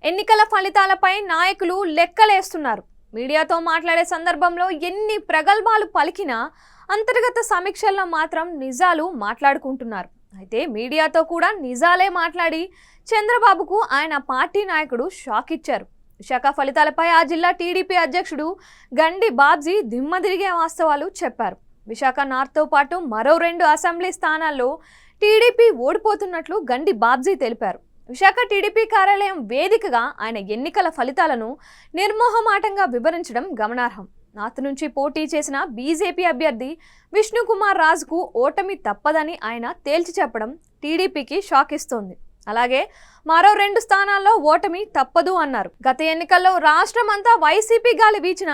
ఎన్నికల ఫలితాలపై నాయకులు లెక్కలేస్తున్నారు. మీడియాతో మాట్లాడే సందర్భంలో ఎన్ని ప్రగల్భాలు పలికినా అంతర్గత సమీక్షల్లో మాత్రం నిజాలు మాట్లాడుకుంటున్నారు. అయితే మీడియాతో కూడా నిజాలే మాట్లాడి చంద్రబాబుకు ఆయన పార్టీ నాయకుడు షాక్ ఇచ్చారు. విశాఖ ఫలితాలపై ఆ జిల్లా టీడీపీ అధ్యక్షుడు గండి బాబ్జీ దిమ్మదిరిగే వాస్తవాలు చెప్పారు. విశాఖ నార్త్తో పాటు మరో 2 అసెంబ్లీ స్థానాల్లో టీడీపీ ఓడిపోతున్నట్లు గండి బాబ్జీ తెలిపారు. విశాఖ టీడీపీ కార్యాలయం వేదికగా ఆయన ఎన్నికల ఫలితాలను నిర్మోహమాటంగా వివరించడం గమనార్హం. నార్త్ నుంచి పోటీ చేసిన బీజేపీ అభ్యర్థి విష్ణుకుమార్ రాజుకు ఓటమి తప్పదని ఆయన తేల్చి చెప్పడం టీడీపీకి షాక్ ఇస్తోంది. అలాగే మరో 2 స్థానాల్లో ఓటమి తప్పదు అన్నారు. గత ఎన్నికల్లో రాష్ట్రం అంతా వైసీపీ గాలి వీచిన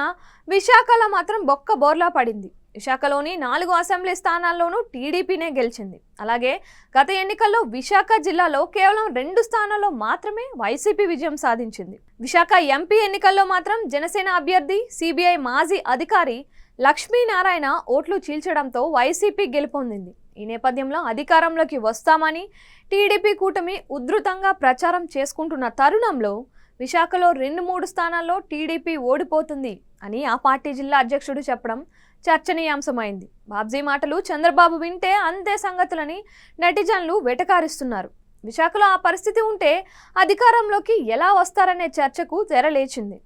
విశాఖలో మాత్రం బొక్క బోర్లా పడింది. విశాఖలోని 4 అసెంబ్లీ స్థానాల్లోనూ టీడీపీనే గెలిచింది. అలాగే గత ఎన్నికల్లో విశాఖ జిల్లాలో కేవలం 2 స్థానాల్లో మాత్రమే వైసీపీ విజయం సాధించింది. విశాఖ ఎంపీ ఎన్నికల్లో మాత్రం జనసేన అభ్యర్థి సిబిఐ మాజీ అధికారి లక్ష్మీనారాయణ ఓట్లు చీల్చడంతో వైసీపీ గెలుపొందింది. ఈ నేపథ్యంలో అధికారంలోకి వస్తామని టీడీపీ కూటమి ఉధృతంగా ప్రచారం చేసుకుంటున్న తరుణంలో విశాఖలో 2-3 స్థానాల్లో టీడీపీ ఓడిపోతుంది అని ఆ పార్టీ జిల్లా అధ్యక్షుడు చెప్పడం చర్చనీయాంశమైంది. బాబ్జీ మాటలు చంద్రబాబు వింటే అంతే సంగతులని నెటిజన్లు వెటకారిస్తున్నారు. విశాఖలో ఆ పరిస్థితి ఉంటే అధికారంలోకి ఎలా వస్తారనే చర్చకు తెరలేచింది.